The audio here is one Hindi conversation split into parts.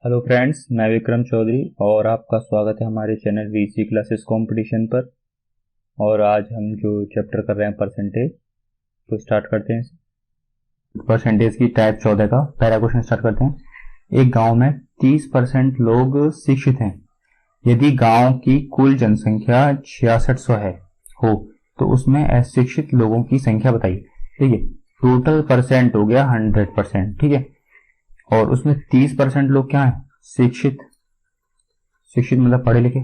हेलो फ्रेंड्स, मैं विक्रम चौधरी और आपका स्वागत है हमारे चैनल वीसी क्लासेस कंपटीशन पर। और आज हम जो चैप्टर कर रहे हैं परसेंटेज, तो स्टार्ट करते हैं। परसेंटेज की टाइप 14 का पहला क्वेश्चन स्टार्ट करते हैं। एक गांव में 30% लोग शिक्षित हैं। यदि गांव की कुल जनसंख्या 6600 हो तो उसमें अशिक्षित लोगों की संख्या बताइए। ठीक है, टोटल परसेंट हो गया 100%। ठीक है, और उसमें 30% लोग क्या है? शिक्षित। शिक्षित मतलब पढ़े लिखे।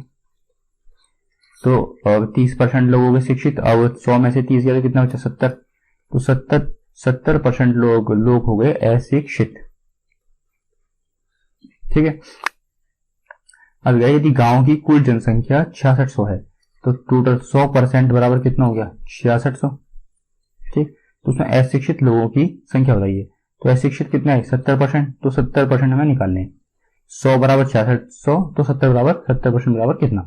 तो अब 30% लोग हो गए शिक्षित। अब 100 में से 30 गया तो कितना बचा? 70। तो 70% लोग हो गए अशिक्षित। ठीक है, अब गया यदि गांव की कुल जनसंख्या 6600 है तो टोटल 100% बराबर कितना हो गया? 6600। ठीक, तो उसमें अशिक्षित लोगों की संख्या बताइए। तो अशिक्षित कितना है? 70%। तो 70% हमें निकालने हैं। 100 बराबर 6600, तो 70 बराबर 70% बराबर कितना?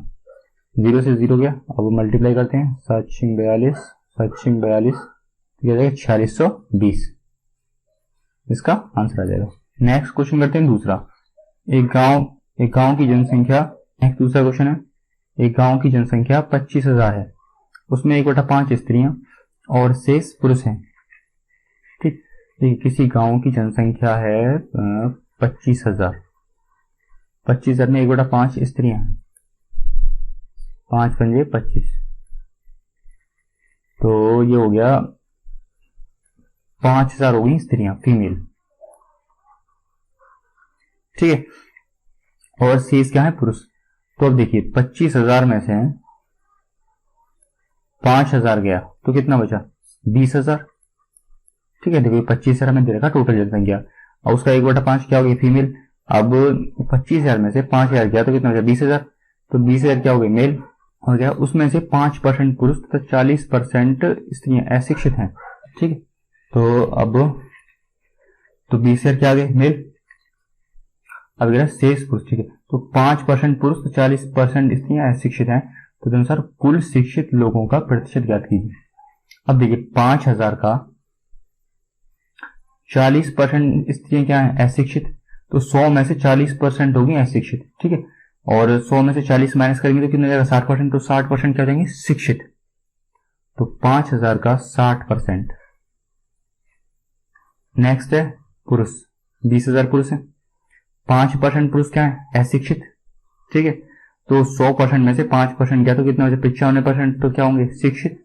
0 से 0 गया। अब मल्टीप्लाई करते हैं। 742 742 क्या जाएगा? 4620। इसका आंसर आ जाएगा। नेक्स्ट क्वेश्चन करते हैं दूसरा। एक गांव की जनसंख्या, नेक्स्ट दूसरा क्वेश्चन है। एक गांव की जनसंख्या 25,000 है। उसमें 1/5 स्त्रियां और शेष पुरुष हैं। ठीक, किसी गांव की जनसंख्या है 25,000। 25,000 में 1/5 स्त्रियां हैं। 5 पंजे 25, तो ये हो गया 5,000 हो गई स्त्रियां, फीमेल। ठीक है, और शेष क्या है? पुरुष। तो अब देखिए 25,000 में से 5,000 गया तो कितना बचा? 20,000। ठीक है, देखिए 25,000 में दे रखा टोटल जनसंख्या, और उसका 1/5 क्या हो गया? फीमेल। अब 25,000 में से 5,000 गया तो कितना बचा? 20,000। तो 20,000 क्या हो गई? मेल हो गया। उसमें से 5% पुरुष तथा 40% स्त्रियां अशिक्षित हैं। ठीक है, तो अब 20,000 क्या आ गए? मेल। अब गया शेष पुरुष। ठीक है, तो 5% पुरुष तो 40% स्त्रियां अशिक्षित हैं। तो अनुसार कुल शिक्षित लोगों का प्रतिशत ज्ञात कीजिए। अब देखिए 5,000 का 40% स्त्रियां क्या है? अशिक्षित। तो 100 में से 40% होगी अशिक्षित। ठीक है, और 100 में से 40 माइनस करेंगे तो कितना जाएगा? 60%। तो 60% क्या हो जाएंगे? शिक्षित। तो 5,000 का 60%। नेक्स्ट है पुरुष। 20,000 पुरुष है। 5% पुरुष क्या है? अशिक्षित। ठीक है, तो 100% में से 5% गया तो कितना हो जाए? 95%। तो क्या होंगे? शिक्षित।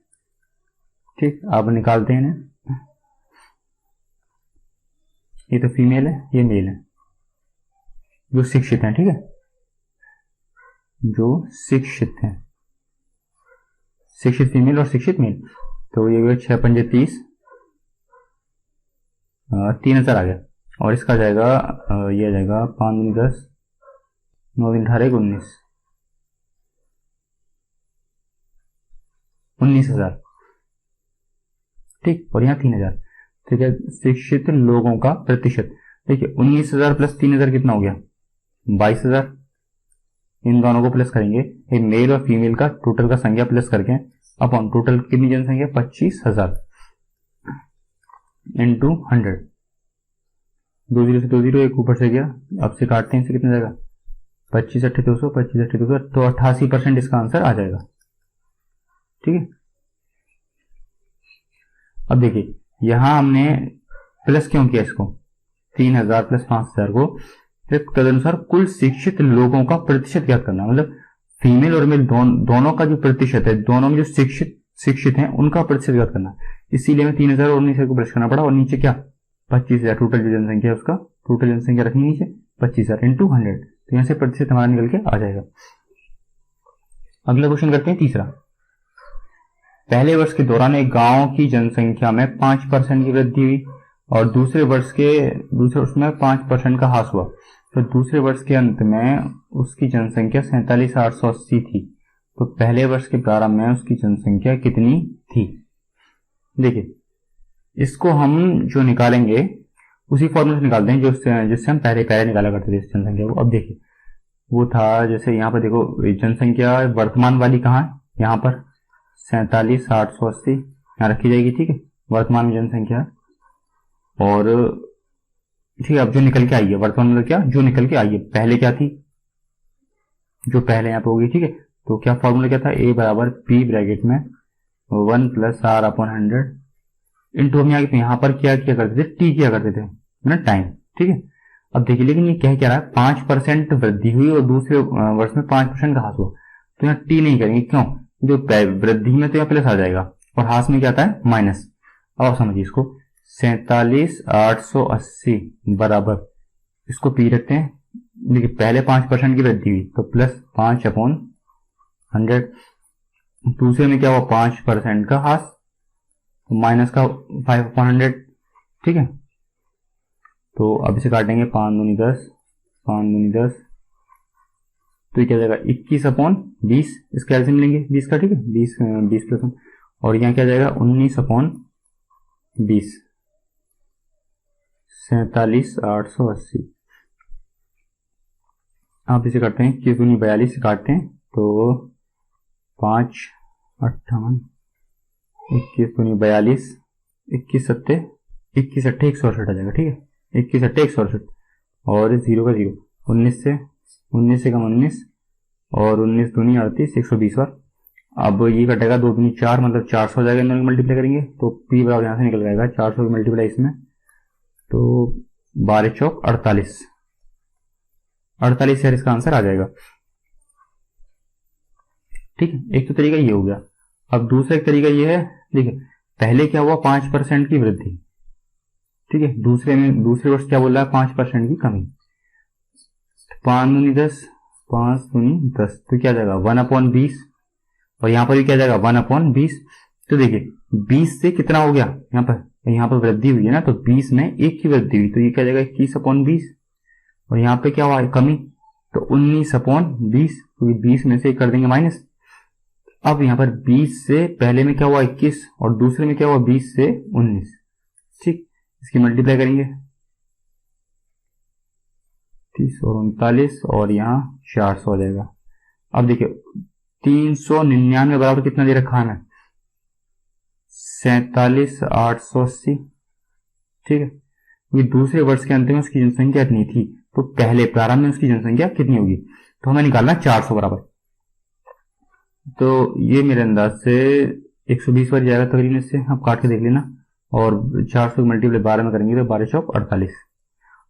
ठीक, अब निकालते हैं इन्हें। ये तो फीमेल है, ये मेल है जो शिक्षित है। ठीक है, जो शिक्षित है, शिक्षित फीमेल और शिक्षित मेल। तो ये 6 पंजे 30, 3,000 आ गया। और इसका जाएगा ये आ जाएगा 5 दिन 10, 9 दिन 18, 19,000। ठीक, और यहाँ 3,000। ठीक है, शिक्षित लोगों का प्रतिशत। देखिए 19,000 प्लस 3,000 कितना हो गया? 22,000। इन दोनों को प्लस करेंगे, एक मेल और फीमेल का टोटल का संख्या प्लस करके अपॉन टोटल कितनी जनसंख्या? 25,000 इंटू 100। 2 0 से 2 0, एक ऊपर से गया। अब से काटते हैं, इसे कितना जाएगा? 25 अट्ठे 200, 25 अट्ठे 200, तो 88% इसका आंसर आ जाएगा। ठीक है, अब देखिए यहां हमने प्लस क्यों किया इसको? 3,000 प्लस 5,000 को तदनुसार कुल शिक्षित लोगों का प्रतिशत ज्ञात करना। मतलब फीमेल और मेल दोनों का जो प्रतिशत है, दोनों में जो शिक्षित हैं उनका प्रतिशत ज्ञात करना। इसीलिए हमें 3,000 और 19,000 को प्लस करना पड़ा। और नीचे क्या? 25,000 टोटल जो जनसंख्या है उसका टोटल जनसंख्या रखनी नीचे 25,000 इंटू 100। तो यहां से प्रतिशत हमारा निकल के आ जाएगा। अगला क्वेश्चन करते हैं तीसरा। पहले वर्ष के दौरान एक गांव की जनसंख्या में 5% की वृद्धि हुई और दूसरे वर्ष में 5% का ह्रास हुआ। तो दूसरे वर्ष के अंत में उसकी जनसंख्या 47,880 थी। तो पहले वर्ष के प्रारंभ में उसकी जनसंख्या कितनी थी? देखिए इसको हम जो निकालेंगे उसी फॉर्मूले से निकालते हैं जिससे हम पहले निकाला करते थे इस जनसंख्या को। अब देखिए वो था, जैसे यहाँ पर देखो जनसंख्या वर्तमान वाली कहाँ है? यहाँ पर 47,880 यहाँ रखी जाएगी। ठीक है, वर्तमान में जनसंख्या। और ठीक है, अब जो निकल के आई है वर्तमान मूल्य क्या, जो निकल के आई है, पहले क्या थी, जो पहले यहाँ पे होगी, ठीक है। तो क्या फॉर्मूला क्या था, ए बराबर पी ब्रैकेट में 1 प्लस आर अपॉन 100 इंटू हम यहाँ पर क्या किया करते थे, टी किया करते थे ना, टाइम, ठीक है। अब देखिए, लेकिन ये कह क्या रहा है, 5% वृद्धि हुई और दूसरे वर्ष में 5% का ह्रास हुआ, तो यहाँ टी नहीं करेंगे, क्यों, जो वृद्धि में तो यहाँ प्लस आ जाएगा और ह्रास में क्या आता है, माइनस। अब समझिए इसको, 47,880 बराबर, इसको पी रखते हैं, देखिए पहले 5% की वृद्धि हुई तो प्लस 5/100, दूसरे में क्या हुआ 5% का ह्रास, माइनस का 5/100, ठीक है। तो अब इसे काटेंगे, 5 दूनी 10, 5 दूनी 10, तो ये क्या जाएगा 21/20, इसका एलसीएम लेंगे 20 का, ठीक है, 20 प्लस 1, और यहाँ क्या जाएगा 19/20, 47,880। आप इसे करते हैं 21 दूनी 42 से काटते हैं तो 5/58, 21 दूनी 42, 21 अट्ठे 168 आ जाएगा, ठीक है, 21 अट्ठे 168, और 0 का 0, 19 से कम 19, और 19 दूनी 38, 120 बार। अब ये कटेगा 2 दूनी 4, मतलब 400 हो जाएगा, इन दोनों मल्टीप्लाई करेंगे तो पी बराबर यहाँ से निकल जाएगा 400 की मल्टीप्लाई इसमें, तो 12 चौक 48 यार इसका आंसर आ जाएगा, ठीक है। एक तो तरीका ये हो गया। अब दूसरा एक तरीका ये है, देखिए पहले क्या हुआ 5% की वृद्धि, ठीक है, दूसरे वर्ष क्या बोल रहा है 5% की कमी, 5 दूनी 10, 5 दूनी 10, तो क्या जाएगा 1/20, और यहां पर भी क्या जाएगा 1/20। तो देखिए 20 से कितना हो गया, यहाँ पर वृद्धि हुई है ना, तो 20 में 1 की वृद्धि हुई, तो ये क्या जाएगा 21/20, और यहाँ पे क्या हुआ कमी, तो 19/20, तो 20 में से कर देंगे माइनस। अब यहाँ पर 20 से पहले में क्या हुआ 21, और दूसरे में क्या हुआ 20 से 19, ठीक, इसकी मल्टीप्लाई करेंगे 30 और 39, और यहाँ 400 हो जाएगा। अब देखिए 399 बराबर कितना दे रखा है, 47,880, ठीक है। ये दूसरे वर्ष के अंत में उसकी जनसंख्या इतनी थी, तो पहले प्रारंभ में उसकी जनसंख्या कितनी होगी, तो हमें निकालना 400 बराबर, तो ये मेरे अंदाज से 120 बार जाएगा तकरीबन, इससे आप काट के देख लेना, और 400 मल्टीप्लाई 12 में करेंगे तो 12 चौक 48।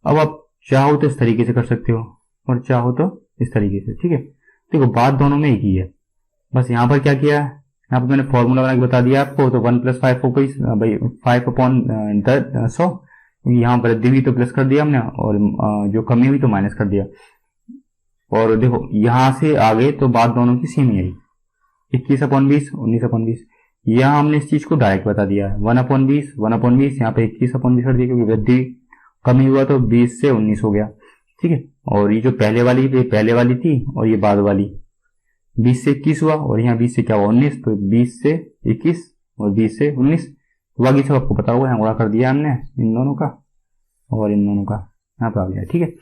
अब आप चाहो तो इस तरीके से कर सकते हो, और चाहो तो इस तरीके से, ठीक है। देखो बात दोनों में एक ही है, बस यहाँ पर क्या किया है, यहाँ पर मैंने फॉर्मूला बना के बता दिया आपको, तो 1 + 5 हो गई भाई 5/100, यहाँ वृद्धि हुई तो प्लस कर दिया हमने, और जो कमी हुई तो माइनस कर दिया। और देखो यहां से आगे तो बात दोनों की सेम ही आई, 21/20, 19/20, यहाँ हमने इस चीज को डायरेक्ट बता दिया है, 1/20, यहाँ पे 21/20 कर दिया, क्योंकि वृद्धि कमी हुआ तो 20 से 19 हो गया, ठीक है। और ये जो पहले वाली थी, और ये बाद वाली 20 से 21 हुआ, और यहाँ 20 से क्या हुआ 19, तो 20 से 21 और 20 से 19, बाकी सब आपको पता होगा, यहाँ गुणा कर दिया हमने इन दोनों का और इन दोनों का, यहाँ पे आ गया, ठीक है।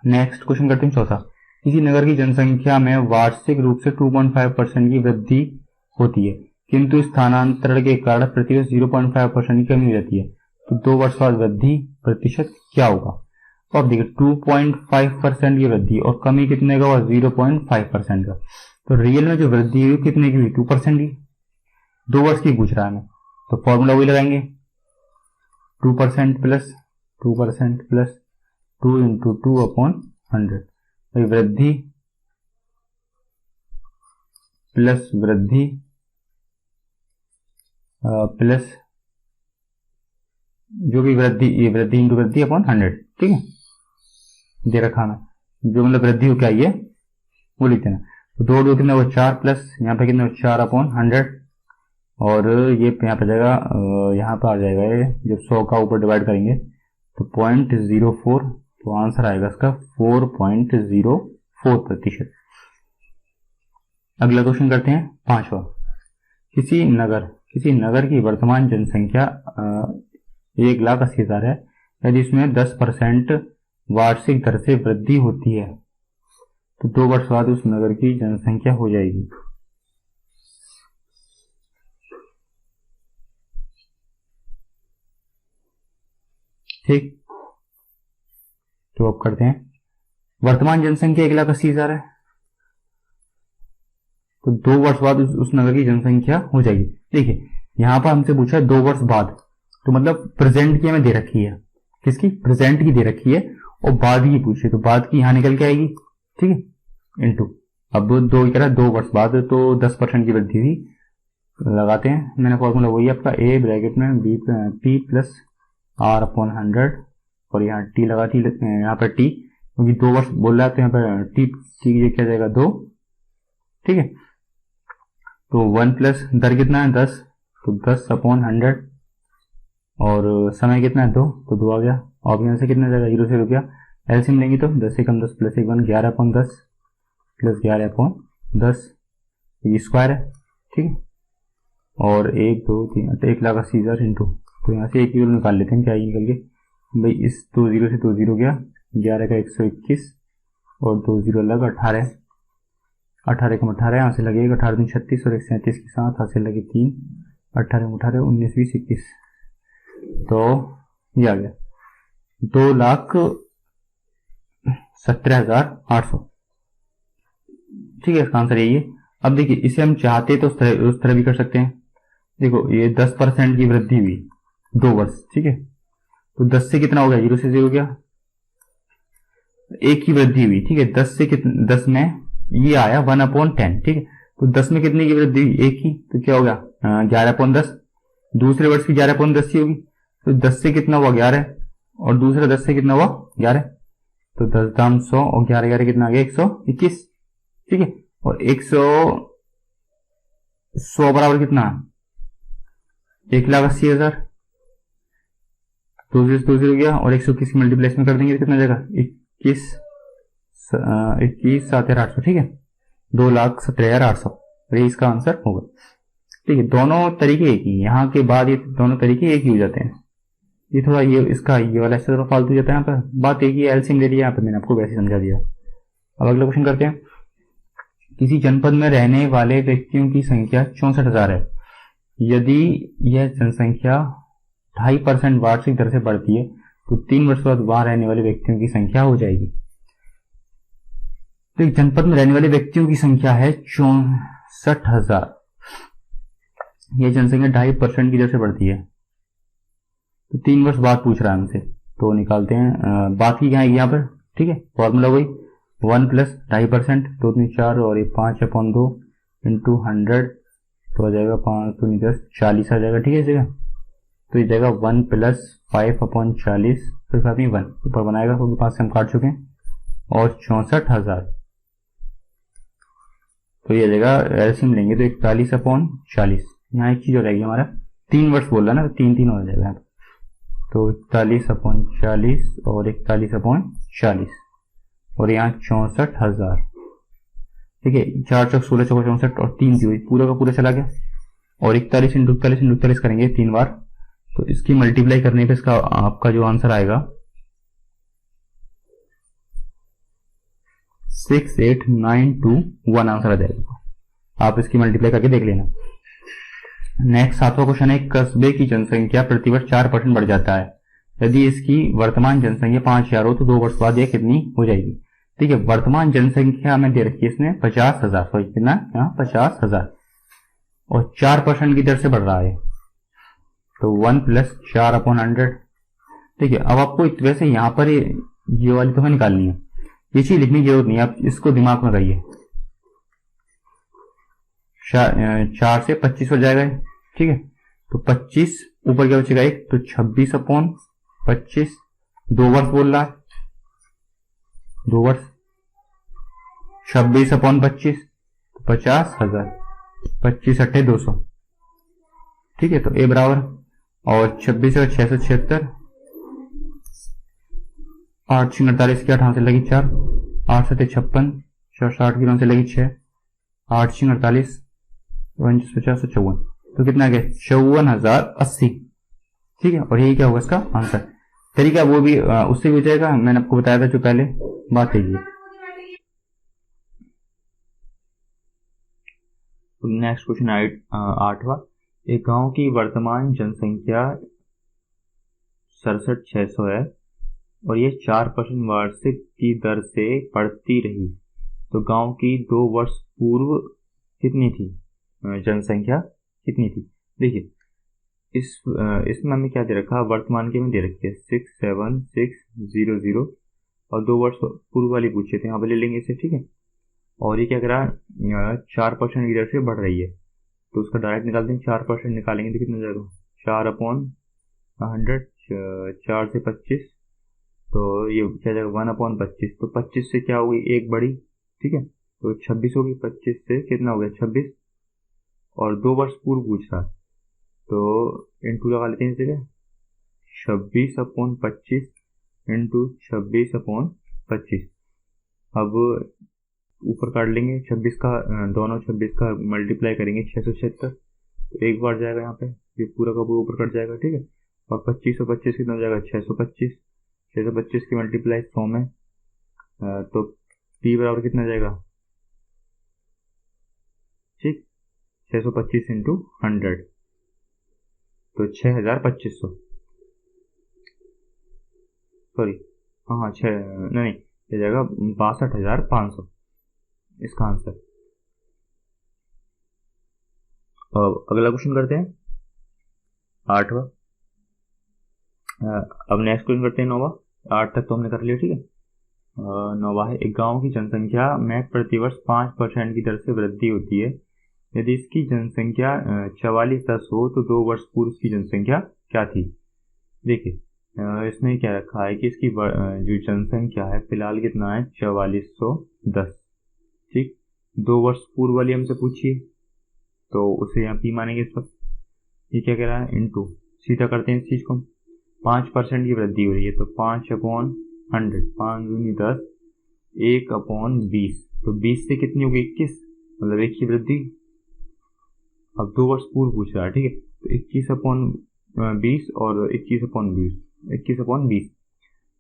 नेक्स्ट क्वेश्चन करते हैं चौथा, किसी नगर की जनसंख्या में वार्षिक रूप से 2.5% की वृद्धि होती है, किंतु स्थानांतरण के कारण प्रतिवर्ष 0.5% की कमी रहती है, तो 2 वर्ष बाद वृद्धि प्रतिशत क्या होगा। तो अब देखिए 2.5% की वृद्धि और कमी कितने का हुआ 0.5% का, तो रियल में जो वृद्धि हुई कितने की हुई 2% की, 2 वर्ष की पूछ रहा है हमें, तो फॉर्मूला वही लगाएंगे 2% प्लस 2 इंटू 2/100, वृद्धि प्लस वृद्धि प्लस जो भी वृद्धि, ये वृद्धि इंटू वृद्धि अपॉन 100, ठीक है, दे रखा है, जो मतलब वृद्धि हो क्या ये वो लिखते हैं, तो 2 कितना हुआ 4, प्लस यहाँ पे कितना 4/100, और ये यहाँ पे जाएगा, यहाँ पे आ जाएगा ये जब 100 का ऊपर डिवाइड करेंगे तो 0.04, तो आंसर आएगा इसका 4.04%। अगला क्वेश्चन करते हैं पांचवा, किसी नगर की वर्तमान जनसंख्या 1,80,000 है, यदि इसमें 10% वार्षिक दर से वृद्धि होती है तो 2 वर्ष बाद उस नगर की जनसंख्या हो जाएगी। ठीक, तो अब करते हैं। वर्तमान जनसंख्या 1,80,000 है, तो 2 वर्ष बाद उस नगर की जनसंख्या हो जाएगी। देखिए यहां पर हमसे पूछा है 2 वर्ष बाद, तो मतलब प्रेजेंट की हमें दे रखी है, किसकी, प्रेजेंट की दे रखी है, और बाद की पूछी, तो बाद की यहां निकल के आएगी, ठीक है, इनटू, अब 2 कह रहा है 2 वर्ष बाद, तो 10% की वृद्धि हुई, लगाते हैं। मैंने फॉर्मूला वही आपका ए ब्रैकेट में B P plus R upon 100, और यहाँ टी लगा दी, यहाँ पर टी क्योंकि 2 वर्ष बोल रहा है, तो यहाँ पर टी की क्या जाएगा 2, ठीक है। तो 1 प्लस दर कितना है 10, तो 10 अपॉन 100, और समय कितना है 2, तो 2 आ गया, और यहाँ से कितना जाएगा 0 से रुक गया, एलसीएम लेंगे तो 10 से कम 10 प्लस 1 1, 11 अपॉन 10 प्लस 11 अपॉन 10, ये स्क्वायर है, ठीक है। और 1 2 3 तो 1,80,000 इंटू, तो यहाँ से एक यूरो निकाल लेते हैं, क्या निकल के भाई, इस 2 0 से 2 0 गया, 11 का 121 और 2 0 लग 18, 18 कम 18 यहाँ से लगेगा 18 दूनी 36 और 137 के साथ यहाँ से लगे 3, 18 18 19 20 21, तो ये आ गया 2,17,800, ठीक है, इसका आंसर यही है। अब देखिए इसे हम चाहते तो उस तरह भी कर सकते हैं। देखो ये 10% की वृद्धि हुई 2 वर्ष, ठीक है, तो 10 से कितना हो गया 0 से 0 गया, 1 की वृद्धि हुई, ठीक है, 10 से कितना, 10 में ये आया 1/10, ठीक है, तो 10 में कितने की वृद्धि हुई 1 की, तो क्या हो गया 11/10, दूसरे वर्ष की 11/10 ही होगी, तो 10 से कितना हुआ 11, और दूसरा 10 से कितना हुआ 11, तो 10 दाम 100 और 11 11 कितना आ गया 121, ठीक है, और 100 बराबर कितना है 1,80,000, 2 से 2 0 गया, और 121 की मल्टीप्लेस में कर देंगे तो कितना जाएगा 21 7,800, ठीक है, 2,17,800, ये इसका आंसर होगा, ठीक है। दोनों तरीके एक ही, यहाँ के बाद ये दोनों तरीके एक ही हो जाते हैं, ये थोड़ा ये इसका ये वाला ऐसा थोड़ा फालतू जाता है, यहाँ पर बात एक ही, एलसीएम ले लिया यहाँ पर, मैंने आपको वैसे समझा दिया। अब अगला क्वेश्चन करते हैं। किसी जनपद में रहने वाले व्यक्तियों की संख्या 64,000 है, यदि यह जनसंख्या 2.5% वार्षिक दर से बढ़ती है तो 3 वर्ष बाद वहां रहने वाले व्यक्तियों की संख्या हो जाएगी। तो एक जनपद में रहने वाले व्यक्तियों की संख्या है 64,000, यह जनसंख्या 2.5% की दर से बढ़ती है, तो 3 वर्ष बाद पूछ रहा है हमसे, तो निकालते हैं। बाकी क्या है यहाँ पर, ठीक है, फॉर्मूला वही 1 प्लस 2.5%, 2 3 4 और ये 5/2 इंटू 100, तो आ जाएगा 5 2 10 40 आ जाएगा, ठीक है इस जगह, तो ये जाएगा 1 प्लस 5/40, फिर अपनी 1 ऊपर बनाएगा क्योंकि 5 से हम काट चुके हैं, और 64,000, तो ये जाएगा एलसीएम लेंगे तो 41/40, यहाँ एक चीज हो जाएगी हमारा 3 वर्ष बोल रहा है ना, तो 3 3 हो जाएगा, तो 41/40 और 41/40, और यहाँ 64,000, ठीक है, 4 चौक 16 चौक 64 और 3 0 पूरा का पूरा चला गया, और 41 इंटू 41 करेंगे 3 बार, तो इसकी मल्टीप्लाई करने पे इसका आपका जो आंसर आएगा 68,921 आंसर आ जाएगा, आप इसकी मल्टीप्लाई करके देख लेना। नेक्स्ट 7वां क्वेश्चन है, कस्बे की जनसंख्या प्रतिवर्ष 4% बढ़ जाता है, यदि इसकी वर्तमान जनसंख्या 5,000 हो तो 2 वर्ष बाद यह कितनी हो जाएगी। ठीक है, वर्तमान जनसंख्या में दे रखी है इसने 50,000, सॉरी कितना यहाँ 50,000, और 4% की दर से बढ़ रहा है, तो 1 प्लस 4/100। ठीक है, अब आपको वैसे यहाँ पर ये वाली तो हमें निकालनी है, ये चीज लिखने की जरूरत नहीं है, आप इसको दिमाग में रखिए। 4 से 25 हो जाएगा, ठीक है, तो 25 ऊपर क्या बचेगा 1, तो 26/25, 2 वर्ष बोल रहा है, 2 वर्ष 26/25 तो 50,000, 25 8 200, ठीक है, तो ए बराबर, और 26 और 676, 8 6 48 की 8 से लगी 4, 8 7 56, 4 60 की 9 से लगी 6, 8 6 48, 50 54, तो कितना गया 54,080। ठीक है, और यही क्या होगा इसका आंसर। तरीका वो भी उससे भी हो जाएगा, मैंने आपको बताया था जो पहले बात है। नेक्स्ट क्वेश्चन 8वां, एक गांव की वर्तमान जनसंख्या 67,600 है और ये 4% वार्षिक की दर से बढ़ती रही, तो गांव की 2 वर्ष पूर्व कितनी थी, जनसंख्या कितनी थी। देखिए इसमें हमें क्या दे रखा, वर्तमान के में दे रखी है 67600 और 2 वर्ष पूर्व वाली पूछे थे, यहाँ पे ले लेंगे इसे, ठीक है। और ये क्या करा, 4% की दर से बढ़ रही है, तो उसका डायरेक्ट निकालते हैं। 4% निकालेंगे तो कितना हो जाएगा, 4/100, 4 से 25, तो ये क्या जाएगा 1/25, तो 25 से क्या होगी, एक बड़ी, ठीक है, तो 26 होगी। 25 से कितना हो गया 26, और 2 वर्ष पूर्व पूछ रहा, तो इंटू लगा लेते हैं इस जगह, 26/25 इंटू 26/25। अब ऊपर काट लेंगे 26 का, दोनों 26 का मल्टीप्लाई करेंगे 676, तो एक बार जाएगा यहाँ पे, ये पूरा का पूरा ऊपर कट जाएगा, ठीक है। और 25 और 25 कितना हो जाएगा 625, 625 की मल्टीप्लाई 100 में, तो p बराबर कितना जाएगा, ठीक, 625 इंटू 100, तो 6250, सॉरी हाँ नहीं ये जाएगा 62,500 इसका आंसर। अब अगला क्वेश्चन करते हैं 8वां। अब नेक्स्ट क्वेश्चन करते हैं 9वां। 8 तक तो हमने कर लिया, ठीक है। 9वां है, एक गांव की जनसंख्या में प्रतिवर्ष 5% की दर से वृद्धि होती है। यदि इसकी जनसंख्या 4410 हो तो 2 वर्ष पूर्व की जनसंख्या क्या थी। देखिए इसमें क्या रखा है कि इसकी जो जनसंख्या है फिलहाल कितना है 4410, ठीक। 2 वर्ष पूर्व वाली हमसे पूछिए, तो उसे यहाँ पी मानेंगे इस वक्त। ये क्या कह रहा है, इंटू, सीधा करते हैं इस चीज को, 5% की वृद्धि हो रही है, तो 5/100, 5 दूनी 10, 1/20, तो 20 से कितनी होगी 21, मतलब 1 की वृद्धि। अब 2 वर्ष पूर्व पूछ रहा है, ठीक है, तो 21/20 और 21/20, 21/20,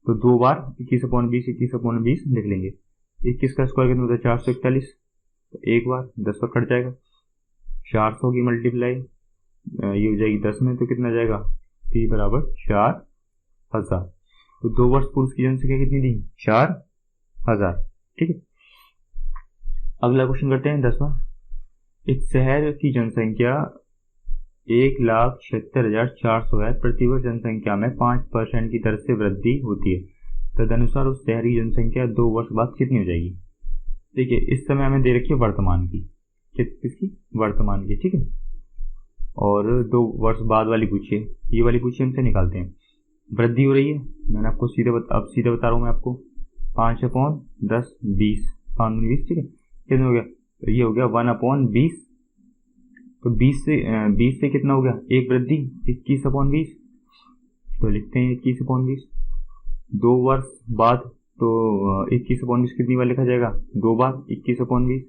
तो 2 बार 21/20, 21/20 लिख लेंगे। 21 का स्क्वायर कितना होता है 441, तो एक बार 10 पर कट जाएगा, 400 की मल्टीप्लाई ये हो जाएगी 10 में, तो कितना जाएगा p बराबर 4000, तो 2 वर्ष पूर्व की जनसंख्या कितनी थी 4000, ठीक है। अगला क्वेश्चन करते हैं 10वां। एक शहर की जनसंख्या 1,76,400 है, प्रतिवर्ष जनसंख्या में 5% की दर से वृद्धि होती है, तदनुसार उस शहर की जनसंख्या 2 वर्ष बाद कितनी हो जाएगी। देखिए इस समय हमें दे रखी है वर्तमान की, किसकी, वर्तमान की, ठीक है, और 2 वर्ष बाद वाली पूछिए, ये वाली पूछिए, हमसे निकालते हैं। वृद्धि हो रही है, मैंने आपको अब सीधे बता रहा हूँ मैं आपको, 5/10, 20, 5/20, ठीक है, कितना हो गया, तो ये हो गया 1/20, तो 20 से कितना हो गया, एक वृद्धि 21/20, तो लिखते हैं 21/20। 2 वर्ष बाद तो 21/20 कितनी बार लिखा जाएगा, 2 बार 21/20।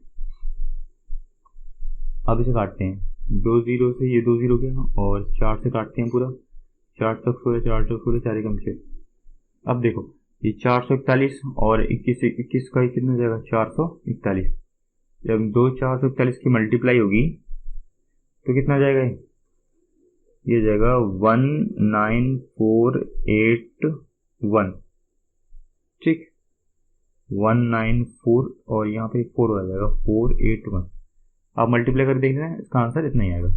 अब इसे काटते हैं, 2 0 से ये 2 0 गया, और 4 से काटते हैं पूरा, 4 तक 16, 4 तक 16, 4 कम 6। अब देखो ये 441 और 21 का कितना हो जाएगा 441, जब 2 441 की मल्टीप्लाई होगी तो कितना जाएगा, ये जाएगा 19481, ठीक, 194 और यहाँ पे 4 आ जाएगा 481। आप मल्टीप्लाई कर देख रहे हैं, इसका आंसर इतना ही आएगा।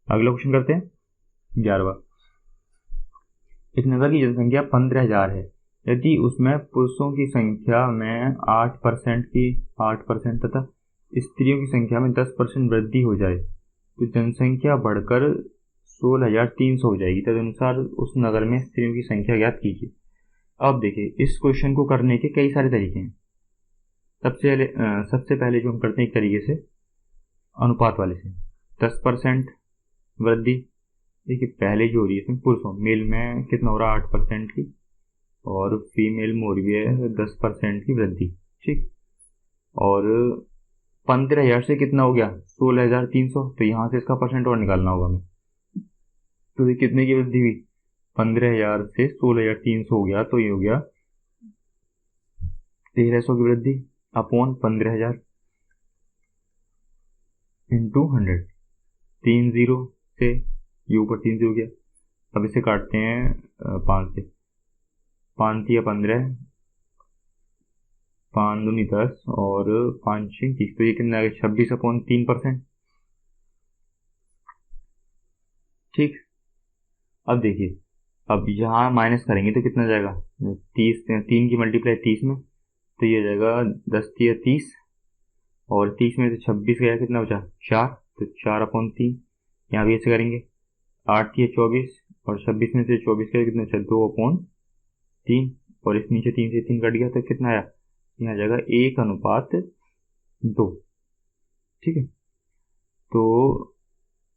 अगला क्वेश्चन करते हैं 11वां। एक नगर की जनसंख्या 15,000 है, यदि उसमें पुरुषों की संख्या में 8% तथा स्त्रियों की संख्या में 10% वृद्धि हो जाए तो जनसंख्या बढ़कर 16,300 हो जाएगी, तदनुसार उस नगर में स्त्रियों की संख्या ज्ञात कीजिए। अब देखिए इस क्वेश्चन को करने के कई सारे तरीके हैं। सबसे पहले जो हम करते हैं एक तरीके से अनुपात वाले से, 10% वृद्धि। देखिए पहले जो हो रही है पुरुषों, मेल में कितना हो रहा है 8% की, और फीमेल में हो रही है 10% की वृद्धि, ठीक। और 15,000 से कितना हो गया 16,300, तो यहाँ से इसका परसेंट और निकालना होगा हमें। तो ये कितने की वृद्धि हुई, 15,000 से 16,300 हो गया, तो ये हो गया 1,300 की वृद्धि अपॉन 15,000 इंटू 100, 3 0 से ये ऊपर 3 0 हो गया, अब इसे काटते हैं 5 से, 5 या 15, 5 दूनी 10 और 5 30, तो ये कितना आ गया 26/3%। ठीक, अब देखिए, अब यहाँ माइनस करेंगे तो कितना जाएगा 30, 3 की मल्टीप्लाई 30 में, तो ये जाएगा 10 या 30, और 30 में से 26 गया, कितना बचा 4, तो 4/3। यहाँ भी ऐसे करेंगे, 8 या 24, और 26 में से 24 गया, कितना बचा 2/3, और इस नीचे 3 से 3 कट गया, तो कितना आया, यहाँ जाएगा 1:2। ठीक है, तो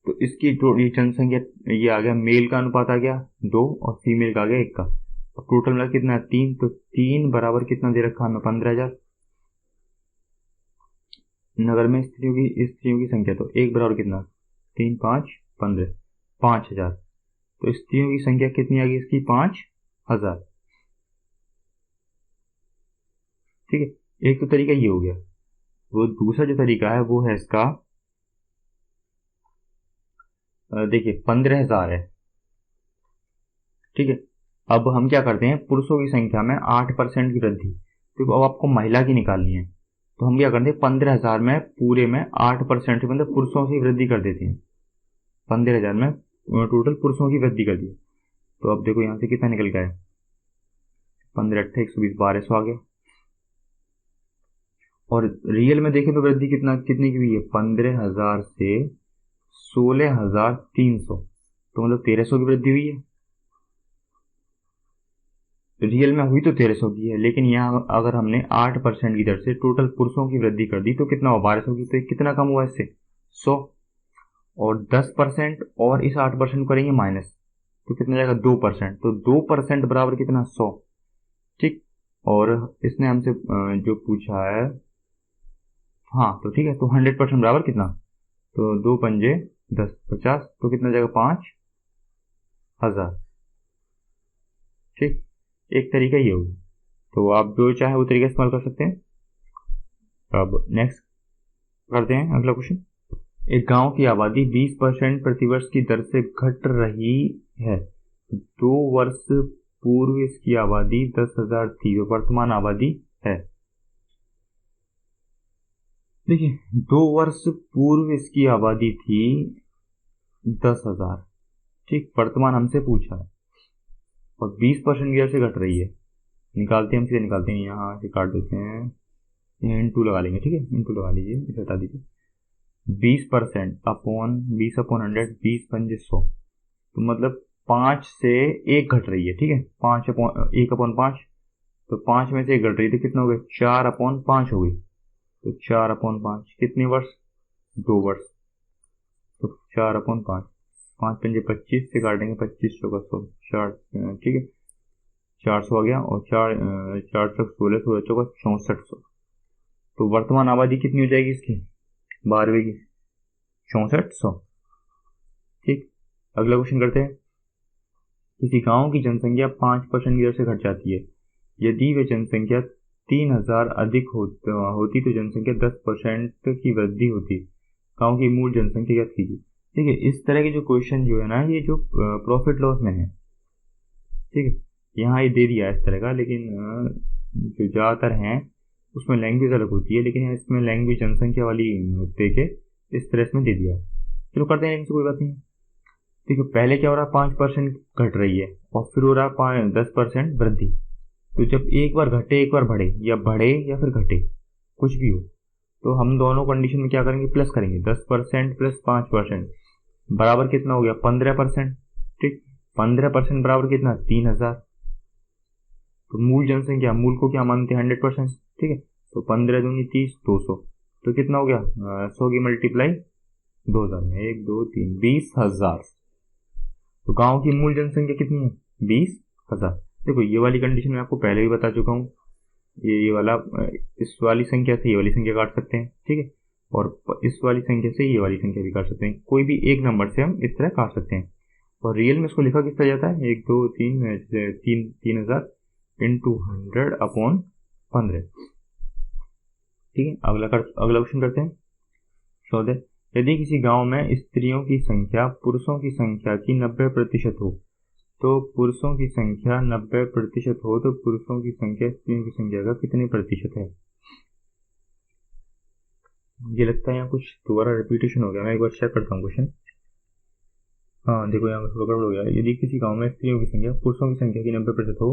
इसकी ये जनसंख्या, ये आ गया, मेल का अनुपात आ गया 2 और फीमेल का आ गया 1 का। अब टोटल मिला कितना है 3, तो 3 बराबर कितना दे रखा हमें 15,000। नगर में स्त्रियों की संख्या, तो 1 बराबर कितना 3 5 15, 5,000। तो स्त्रियों की संख्या कितनी आ गई इसकी 5,000। ठीक है, एक तो तरीका ये हो गया। वो दूसरा जो तरीका है वो है इसका, देखिए 15,000 है। ठीक है, अब हम क्या करते हैं, पुरुषों की संख्या में 8% की वृद्धि, तो अब आपको महिला की निकालनी है, तो हम क्या करते हैं 15,000 में पूरे में 8%, मतलब पुरुषों की वृद्धि कर देते हैं। 15,000 में टोटल पुरुषों की वृद्धि कर दी, तो अब देखो यहाँ से कितना निकल गया है, 15 8 120, 1200 आ गया। और रियल में देखें तो वृद्धि कितनी की हुई है, 15,000 से 16,300, तो मतलब 1300 की वृद्धि हुई है। रियल में हुई तो 1300 की है, लेकिन यहाँ अगर हमने 8% की दर से टोटल पुरुषों की वृद्धि कर दी तो कितना हुआ 1200 की, तो कितना कम हुआ इससे 100, और 10% और इस 8% करेंगे माइनस, तो कितना जाएगा 2%, तो 2% बराबर कितना 100। ठीक, और इसने हमसे जो पूछा है, हाँ तो ठीक है, तो 100% बराबर कितना, तो 2 पंजे 10 50, तो कितना जाएगा 5,000। ठीक, एक तरीका ये होगा, तो आप जो चाहे वो तरीका इस्तेमाल कर सकते हैं। अब नेक्स्ट करते हैं अगला क्वेश्चन। एक गांव की आबादी 20% प्रतिवर्ष की दर से घट रही है। 2 वर्ष पूर्व इसकी आबादी 10,000 थी, वर्तमान आबादी है। देखिए 2 वर्ष पूर्व इसकी आबादी थी 10,000, ठीक, वर्तमान हमसे पूछा है, और 20% की दर से घट रही है। निकालते हैं, हम सीधे निकालते हैं, यहाँ से काट देते हैं, इंटू लगा लेंगे। ठीक है, इंटू लगा लीजिए, इसे हटा दीजिए। 20% अपॉन 20/100, 20 पंजे 100, तो मतलब 5 से 1 घट रही है। ठीक है, 1/5, तो 5 में से 1 घट रही है, तो कितना हो गया 4/5 हो गई, तो 4/5 कितने वर्ष 2 वर्ष, तो 4/5, 5 पंजे 25 से काटेंगे, 25 का 100, 4, ठीक है 400 आ गया, और 4 तक 16, 16 चौका 6400, तो वर्तमान आबादी कितनी हो जाएगी इसकी 12वीं की 6400। ठीक, अगला क्वेश्चन करते हैं। किसी गांव की जनसंख्या 5% की दर से घट जाती है। यदि वे जनसंख्या 3,000 अधिक होती तो जनसंख्या 10% की वृद्धि होती। गांव की मूल जनसंख्या ज्ञात कीजिए। ठीक है, इस तरह के जो क्वेश्चन जो है ना, ये जो प्रॉफिट लॉस में है, ठीक है, यहाँ ये दे दिया है इस तरह का, लेकिन जो ज़्यादातर हैं उसमें लैंग्वेज अलग होती है, लेकिन इसमें लैंग्वेज जनसंख्या वाली दे के इस तरह इसमें दे दिया। चलो करते हैं, इनसे कोई बात नहीं। ठीक है, पहले क्या हो रहा है 5% घट रही है, और फिर हो रहा है 10% वृद्धि। तो जब एक बार घटे एक बार बढ़े या फिर घटे, कुछ भी हो, तो हम दोनों कंडीशन में क्या करेंगे प्लस करेंगे। 10% प्लस 5% बराबर कितना हो गया 15%। ठीक, 15% बराबर कितना 3,000। तो मूल जनसंख्या, मूल को क्या मानते हैं 100%। ठीक है, तो 15 दूनी 30, 200, तो कितना हो गया 100 की मल्टीप्लाई 2,000 में 1 2 3 20,000। तो गांव की मूल जनसंख्या कितनी है 20,000। देखो ये वाली कंडीशन मैं आपको पहले भी बता चुका हूँ, ये वाला इस वाली संख्या से ये वाली संख्या काट सकते हैं। ठीक है, और इस वाली संख्या से ये वाली संख्या भी काट सकते हैं, कोई भी एक नंबर से हम इस तरह काट सकते हैं। और रियल में इसको लिखा किस तरह जाता है 1 2 3 3,000 इंटू 100/15। ठीक है, अगला क्वेश्चन करते हैं। 14, यदि किसी गांव में स्त्रियों की संख्या पुरुषों की संख्या की 90% हो तो पुरुषों की संख्या 90% हो तो पुरुषों की संख्या स्त्रियों की संख्या का कितने प्रतिशत है। मुझे लगता है यहाँ कुछ दोबारा रिपीटेशन हो गया, मैं एक बार चेक करता हूँ क्वेश्चन। हाँ देखो यहाँ थोड़ा गड़बड़ हो गया। यदि किसी गांव में स्त्रियों की संख्या पुरुषों की संख्या की 90% हो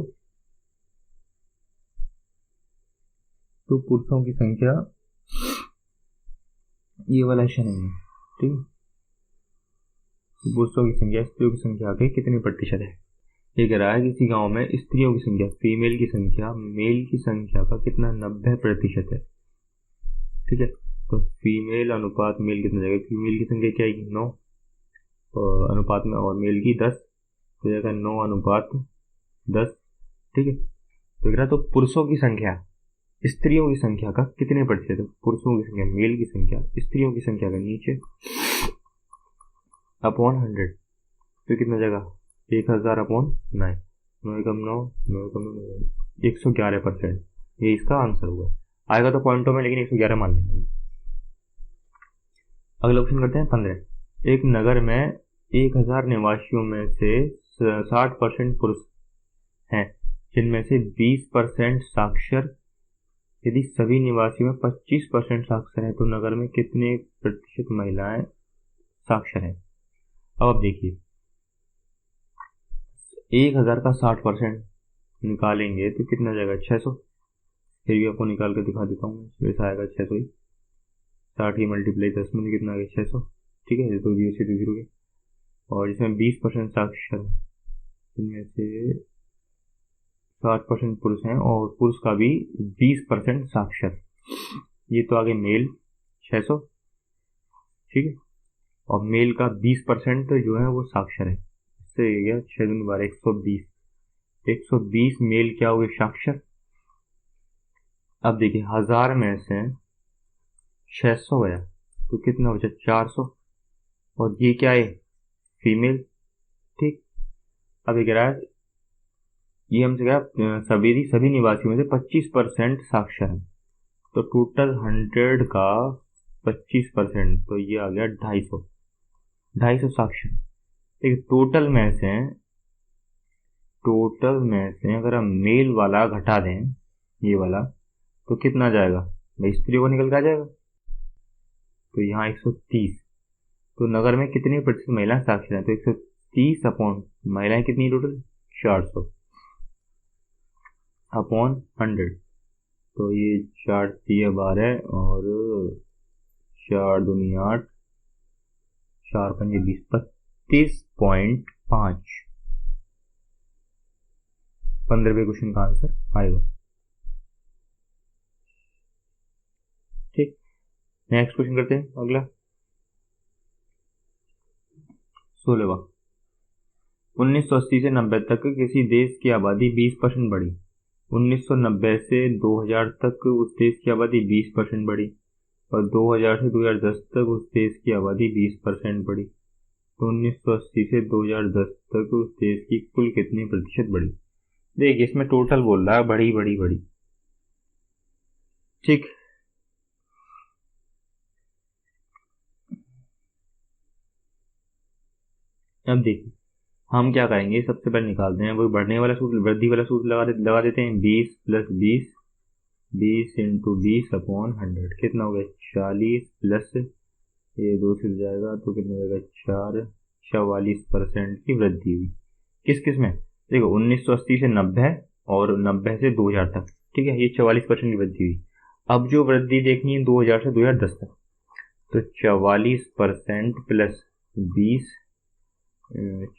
तो पुरुषों की संख्या, ये वाला ऐसा नहीं है, ठीक है। पुरुषों की संख्या स्त्रियों की संख्या के कितने प्रतिशत है। ये कह रहा है किसी गांव में स्त्रियों की संख्या फीमेल की संख्या मेल की संख्या का कितना 90% है, ठीक है। तो फीमेल अनुपात मेल कितना जाएगा, फीमेल की संख्या क्या आएगी 9 अनुपात में और मेल की 10, तो जाएगा 9 अनुपात 10, ठीक है। तो कह रहा तो पुरुषों की संख्या स्त्रियों की संख्या का कितने प्रतिशत है। पुरुषों की संख्या मेल की संख्या स्त्रियों की संख्या का नीचे अपॉन 100, तो कितना जाएगा 1000 अपॉन 9, 9 एकम 9, 9 एकम 9, 111%। ये इसका आंसर होगा, आएगा तो पॉइंटों में लेकिन 111 मान लेंगे। अगला क्वेश्चन करते हैं 15। एक नगर में 1000 निवासियों में से 60% पुरुष हैं जिनमें से 20% साक्षर। यदि सभी निवासियों में 25% साक्षर है तो नगर में कितने प्रतिशत महिलाएं साक्षर हैं। अब आप देखिए 1000 का 60% निकालेंगे तो कितना जाएगा 600। फिर भी आपको निकाल कर दिखा देता हूँ, वैसा आएगा 600 ही। 60 ही मल्टीप्लाई 10 में कितना आ गया 600, ठीक है। तो 0 से 0 के, और इसमें 20% साक्षर है, इनमें से 60% पुरुष हैं और पुरुष का भी 20% साक्षर। ये तो आगे मेल 600, ठीक है, और मेल का 20% जो है वो साक्षर है। इससे गया 6 दूनी 12 120, 120 मेल क्या हुए साक्षर। अब देखिए 1000 में से 600 गया तो कितना बचा 400, और ये क्या है फीमेल, ठीक। अब ये कह रहा है ये हमसे क्या सभी निवासियों में से 25% साक्षर है, तो टोटल 100 का 25%, तो ये आ गया 250 साक्षर। ठीक, टोटल में से अगर हम मेल वाला घटा दें ये वाला तो कितना जाएगा भाई, स्त्रियों को निकल के आ जाएगा। तो यहाँ 130, तो नगर में कितने प्रतिशत महिलाएं साक्षर हैं, तो 130 अपॉन महिलाएं कितनी टोटल 400 अपॉन 100, तो ये 4 दिया 12 और 4 दूनी 8, 4 पंजे 20, 32.5। 15वें क्वेश्चन का आंसर आएगा, ठीक। नेक्स्ट क्वेश्चन करते हैं अगला 16वां। 1980 से 90 तक किसी देश की आबादी 20% बढ़ी। 1990 से 2000 तक उस देश की आबादी 20% बढ़ी, और 2000 से 2010 तक उस देश की आबादी 20% बढ़ी। तो 1980 से 2010 तक उस देश की कुल कितनी प्रतिशत बढ़ी। देखिए इसमें टोटल बोल रहा है बढ़ी बढ़ी बढ़ी, ठीक। अब देखिए हम क्या करेंगे, सबसे पहले निकालते हैं वो बढ़ने वाला सूत्र, वृद्धि वाला सूत्र लगा देते हैं। 20 प्लस 20, 20 इंटू 20 अपॉन 100, कितना हो गया 40 प्लस ये 2 से जाएगा तो कितना जाएगा 4, 44% की वृद्धि हुई। किस किस में देखो 1980 से 90 और 90 से 2000 तक, ठीक है, ये 44% की वृद्धि हुई। अब जो वृद्धि देखनी है 2000 से 2010 तक, तो 44% प्लस 20,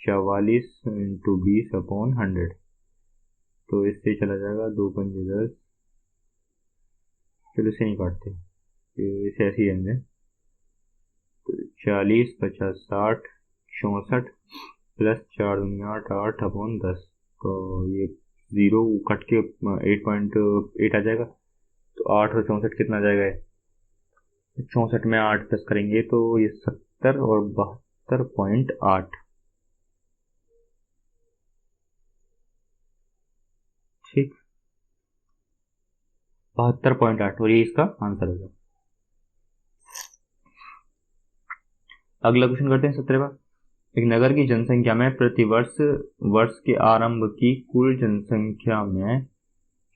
44 इंटू 20 अपॉन 100, तो इससे चला जाएगा 2 पंजे 10, चलो इसे नहीं काटते, इसे ऐसे ही रहने, तो 40 50 60 64 प्लस 4 दूनी 8, 8 अपॉन 10, तो ये 0 कट के 8.8 आ जाएगा, तो 8 और 64 कितना आ जाएगा, 64 में 8 प्लस करेंगे तो ये 70 और 72.8, ठीक, 72.8, और ये इसका आंसर होगा। अगला क्वेश्चन करते हैं 17वां। एक नगर की जनसंख्या में प्रतिवर्ष वर्ष के आरंभ की कुल जनसंख्या में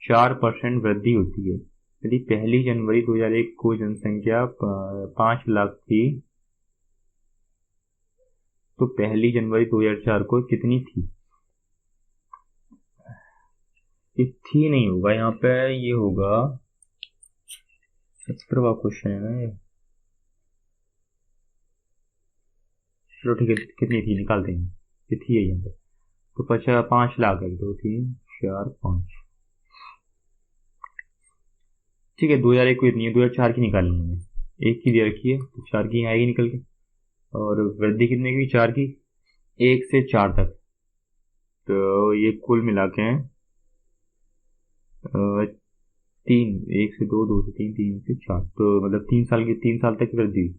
4% वृद्धि होती है। यदि 1 जनवरी 2001 को जनसंख्या 5 लाख थी तो 1 जनवरी 2004 को कितनी थी? ये थी नहीं होगा यहाँ पे, ये होगा 17वां क्वेश्चन है ना ये। चलो ठीक है, कितनी थी निकालते हैं। ये थी है यहाँ पे, तो 5 लाख, 1 2 3 4 5। ठीक है, 2001 को इतनी है, 2004 की निकालनी है। 1 की दे रखी है तो 4 की आएगी निकल के। और वृद्धि कितने की? 4 की, 1 से 4 तक, तो ये कुल मिला के 3, 1 से 2, 2 से 3, 3 से 4, तो मतलब 3 साल तक की वृद्धि हुई।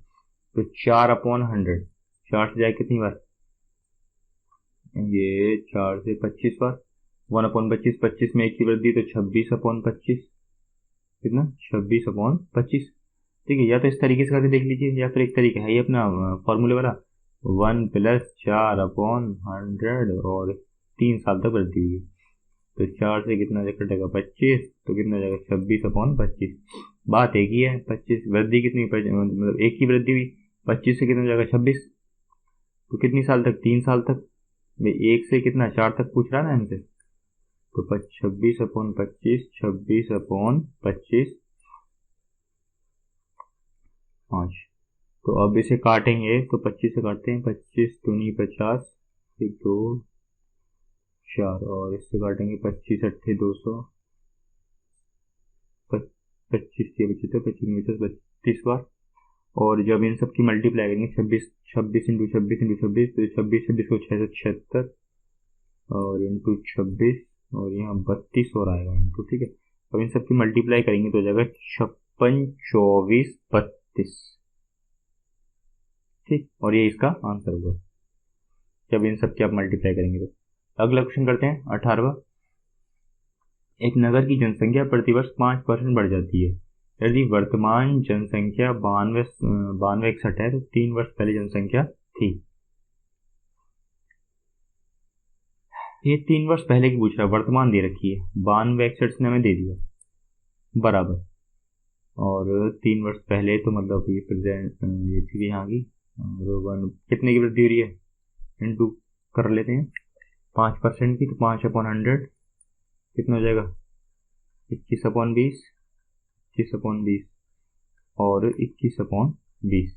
तो 4/100, 4 से जाए कितनी बार? ये 4 से 25 बार, 1/25, 25 में 1 की वृद्धि, तो 26/25, कितना? 26/25। ठीक है, या तो इस तरीके से करके देख लीजिए, या फिर एक तरीका है ये अपना फॉर्मूले वाला, 1 + 4/100, और 3 साल तक वृद्धि हुई। तो 4 से कितना कटेगा? 25, तो कितना जाएगा? 26/25। बात एक ही है, 25 वृद्धि कितनी, मतलब 1 की वृद्धि हुई, 25 से कितना जाएगा? 26। तो कितनी साल तक? 3 साल तक। 1 से कितना? 4 तक पूछ रहा है ना हमसे, तो 26/25, 26/25 5। तो अब इसे काटेंगे, तो 25 से काटते हैं, 25 दूनी 50, 1 2 4, और इससे काटेंगे 25 8 200, 25 25 बार। और जब इन सब की मल्टीप्लाई करेंगे, 26 26 इंटू 26 इंटू 26, तो 26 को 676, और इंटू 26, और यहाँ 32 और आएगा इंटू। ठीक है, अब इन सब की मल्टीप्लाई करेंगे तो हो जाएगा 56 24 32। ठीक, और ये इसका आंसर होगा जब इन सब की आप मल्टीप्लाई करेंगे। तो अगला क्वेश्चन करते हैं, 18वां। एक नगर की जनसंख्या प्रतिवर्ष 5% बढ़ जाती है। यदि वर्तमान जनसंख्या 92 61 है तो 3 वर्ष पहले जनसंख्या थी। ये 3 वर्ष पहले की पूछ रहा है, वर्तमान दे रखी है, 92 61 ने हमें दे दिया बराबर, और 3 वर्ष पहले तो मतलब ये प्रेजेंट, ये थी यहाँ की, और कितने की वृद्धि हो रही है, इंटू कर लेते हैं 5% की, तो 5/100 कितना हो जाएगा? 21/20, 21/20, और 21/20।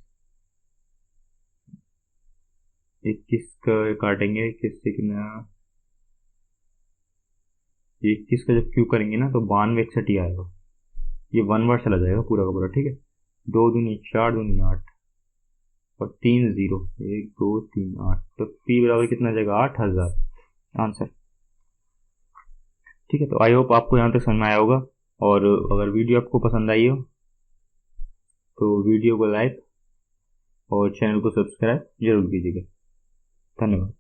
21 काटेंगे, 21 से कितना? 21 का जब क्यू करेंगे ना तो 92 61 ही आएगा। ये 1 वर्ष चला जाएगा पूरा का पूरा। ठीक है, 2 दूनी 4 दूनी 8, और 3 0, 1 2 3 8, तो पी बराबर कितना जाएगा? 8000 आंसर। ठीक है, तो आई होप आपको यहाँ तक समझ में आया होगा, और अगर वीडियो आपको पसंद आई हो तो वीडियो को लाइक और चैनल को सब्सक्राइब जरूर कीजिएगा। धन्यवाद।